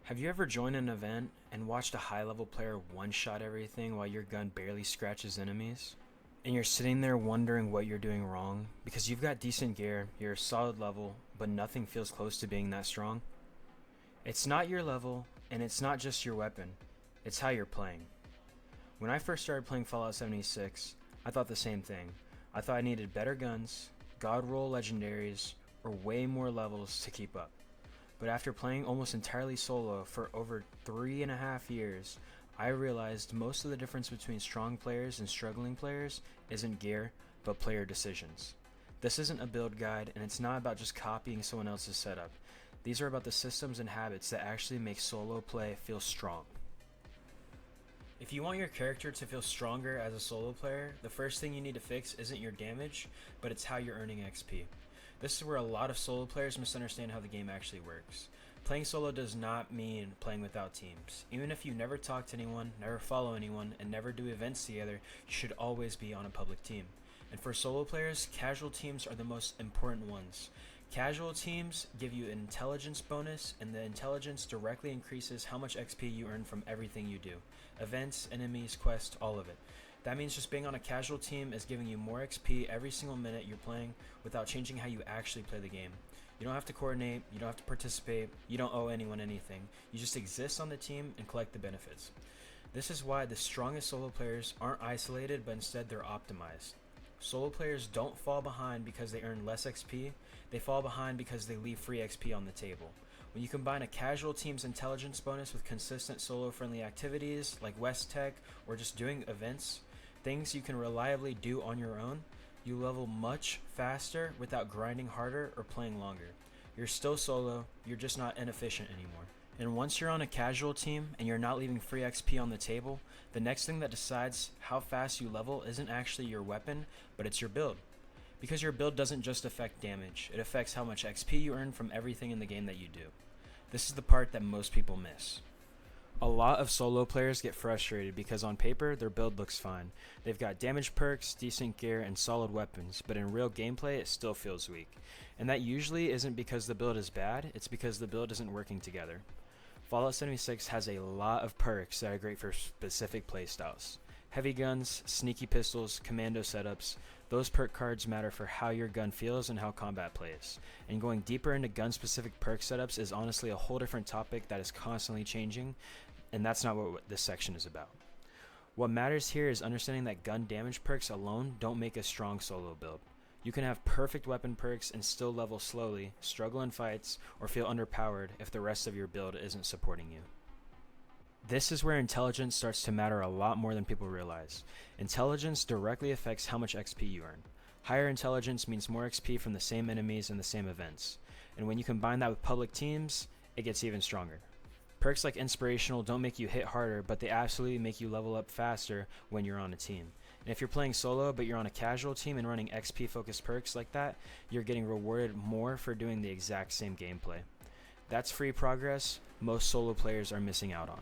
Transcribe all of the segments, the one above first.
Have you ever joined an event and watched a high level player one shot everything while your gun barely scratches enemies? And you're sitting there wondering what you're doing wrong because you've got decent gear, you're a solid level, but nothing feels close to being that strong? It's not your level, and it's not just your weapon, it's how you're playing. When I first started playing Fallout 76, I thought the same thing. I thought I needed better guns, god roll legendaries, or way more levels to keep up. But after playing almost entirely solo for over 3.5 years, I realized most of the difference between strong players and struggling players isn't gear, but player decisions. This isn't a build guide, and it's not about just copying someone else's setup. These are about the systems and habits that actually make solo play feel strong. If you want your character to feel stronger as a solo player, the first thing you need to fix isn't your damage, but it's how you're earning XP. This is where a lot of solo players misunderstand how the game actually works. Playing solo does not mean playing without teams. Even if you never talk to anyone, never follow anyone, and never do events together, you should always be on a public team. And for solo players, casual teams are the most important ones. Casual teams give you an intelligence bonus, and the intelligence directly increases how much XP you earn from everything you do. Events, enemies, quests, all of it. That means just being on a casual team is giving you more XP every single minute you're playing without changing how you actually play the game. You don't have to coordinate, you don't have to participate, you don't owe anyone anything. You just exist on the team and collect the benefits. This is why the strongest solo players aren't isolated, but instead they're optimized. Solo players don't fall behind because they earn less XP, they fall behind because they leave free XP on the table. When you combine a casual team's intelligence bonus with consistent solo-friendly activities like West Tech or just doing events, things you can reliably do on your own, you level much faster without grinding harder or playing longer. You're still solo, you're just not inefficient anymore. And once you're on a casual team and you're not leaving free XP on the table, the next thing that decides how fast you level isn't actually your weapon, but it's your build. Because your build doesn't just affect damage, it affects how much XP you earn from everything in the game that you do. This is the part that most people miss. A lot of solo players get frustrated because on paper their build looks fine. They've got damage perks, decent gear, and solid weapons, but in real gameplay it still feels weak. And that usually isn't because the build is bad, it's because the build isn't working together. Fallout 76 has a lot of perks that are great for specific playstyles. Heavy guns, sneaky pistols, commando setups, those perk cards matter for how your gun feels and how combat plays. And going deeper into gun-specific perk setups is honestly a whole different topic that is constantly changing, and that's not what this section is about. What matters here is understanding that gun damage perks alone don't make a strong solo build. You can have perfect weapon perks and still level slowly, struggle in fights, or feel underpowered if the rest of your build isn't supporting you. This is where intelligence starts to matter a lot more than people realize. Intelligence directly affects how much XP you earn. Higher intelligence means more XP from the same enemies and the same events. And when you combine that with public teams, it gets even stronger. Perks like Inspirational don't make you hit harder, but they absolutely make you level up faster when you're on a team. And if you're playing solo but you're on a casual team and running XP focused perks like that, you're getting rewarded more for doing the exact same gameplay. That's free progress most solo players are missing out on.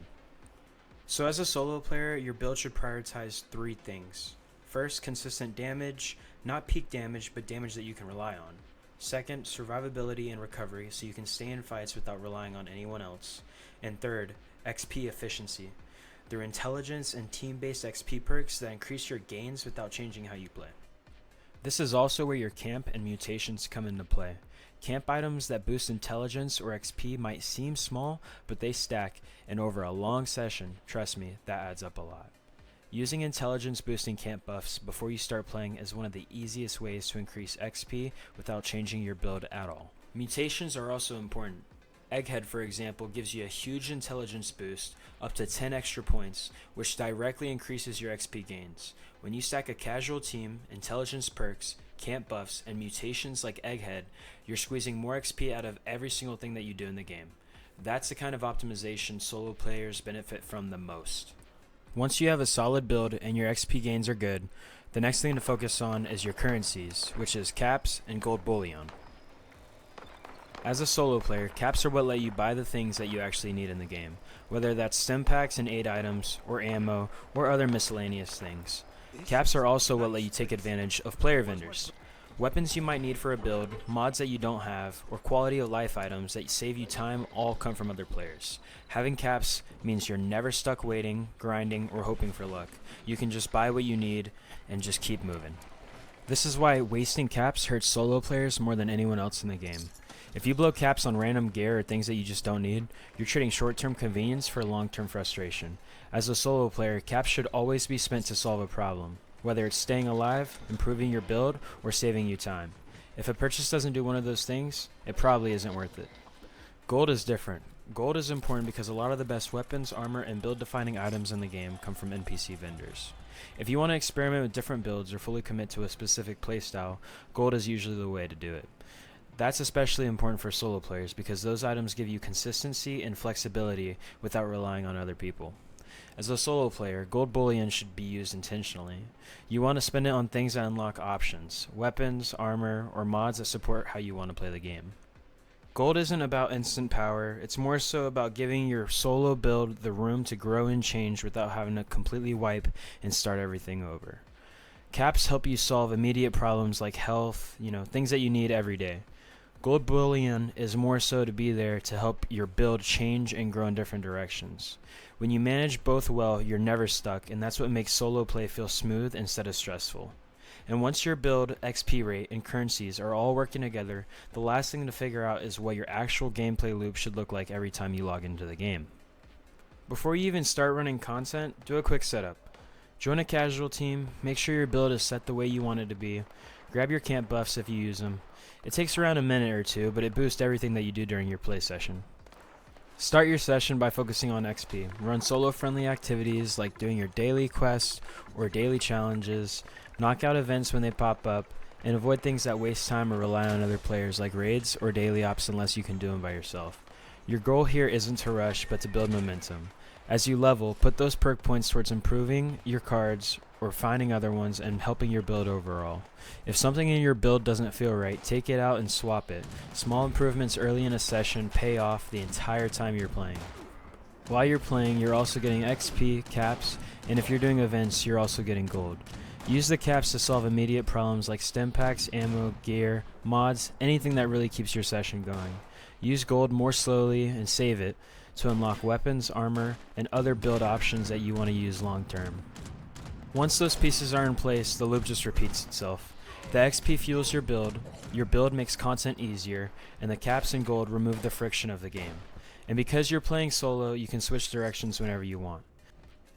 So as a solo player, your build should prioritize 3 things. First, consistent damage, not peak damage, but damage that you can rely on. Second, survivability and recovery, so you can stay in fights without relying on anyone else. And third, XP efficiency, through intelligence and team-based XP perks that increase your gains without changing how you play. This is also where your camp and mutations come into play. Camp items that boost intelligence or XP might seem small, but they stack, and over a long session, trust me, that adds up a lot. Using intelligence boosting camp buffs before you start playing is one of the easiest ways to increase XP without changing your build at all. Mutations are also important. Egghead, for example, gives you a huge intelligence boost, up to 10 extra points, which directly increases your XP gains. When you stack a casual team, intelligence perks, camp buffs, and mutations like Egghead, you're squeezing more XP out of every single thing that you do in the game. That's the kind of optimization solo players benefit from the most. Once you have a solid build and your XP gains are good, the next thing to focus on is your currencies, which is caps and gold bullion. As a solo player, caps are what let you buy the things that you actually need in the game, whether that's stim packs and aid items, or ammo, or other miscellaneous things. Caps are also what let you take advantage of player vendors. Weapons you might need for a build, mods that you don't have, or quality of life items that save you time all come from other players. Having caps means you're never stuck waiting, grinding, or hoping for luck. You can just buy what you need and just keep moving. This is why wasting caps hurts solo players more than anyone else in the game. If you blow caps on random gear or things that you just don't need, you're trading short-term convenience for long-term frustration. As a solo player, caps should always be spent to solve a problem, whether it's staying alive, improving your build, or saving you time. If a purchase doesn't do one of those things, it probably isn't worth it. Gold is different. Gold is important because a lot of the best weapons, armor, and build-defining items in the game come from NPC vendors. If you want to experiment with different builds or fully commit to a specific playstyle, gold is usually the way to do it. That's especially important for solo players because those items give you consistency and flexibility without relying on other people. As a solo player, gold bullion should be used intentionally. You want to spend it on things that unlock options, weapons, armor, or mods that support how you want to play the game. Gold isn't about instant power, it's more so about giving your solo build the room to grow and change without having to completely wipe and start everything over. Caps help you solve immediate problems like health, things that you need every day. Gold bullion is more so to be there to help your build change and grow in different directions. When you manage both well, you're never stuck, and that's what makes solo play feel smooth instead of stressful. And once your build, XP rate, and currencies are all working together, the last thing to figure out is what your actual gameplay loop should look like every time you log into the game. Before you even start running content, do a quick setup. Join a casual team, make sure your build is set the way you want it to be, grab your camp buffs if you use them. It takes around a minute or two, but it boosts everything that you do during your play session. Start your session by focusing on XP. Run solo-friendly activities like doing your daily quests or daily challenges, knock out events when they pop up, and avoid things that waste time or rely on other players like raids or daily ops unless you can do them by yourself. Your goal here isn't to rush, but to build momentum. As you level, put those perk points towards improving your cards or finding other ones and helping your build overall. If something in your build doesn't feel right, take it out and swap it. Small improvements early in a session pay off the entire time you're playing. While you're playing, you're also getting XP, caps, and if you're doing events, you're also getting gold. Use the caps to solve immediate problems like stim packs, ammo, gear, mods, anything that really keeps your session going. Use gold more slowly and save it to unlock weapons, armor, and other build options that you want to use long term. Once those pieces are in place, the loop just repeats itself. The XP fuels your build makes content easier, and the caps and gold remove the friction of the game. And because you're playing solo, you can switch directions whenever you want.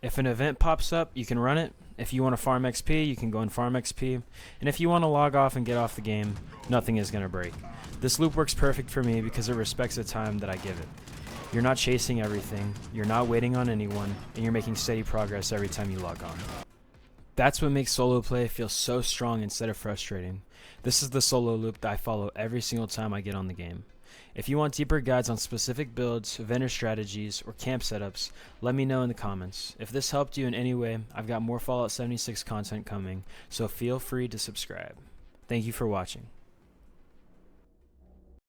If an event pops up, you can run it. If you want to farm XP, you can go and farm XP. And if you want to log off and get off the game, nothing is going to break. This loop works perfect for me because it respects the time that I give it. You're not chasing everything, you're not waiting on anyone, and you're making steady progress every time you log on. That's what makes solo play feel so strong instead of frustrating. This is the solo loop that I follow every single time I get on the game. If you want deeper guides on specific builds, vendor strategies, or camp setups, let me know in the comments. If this helped you in any way, I've got more Fallout 76 content coming, so feel free to subscribe. Thank you for watching.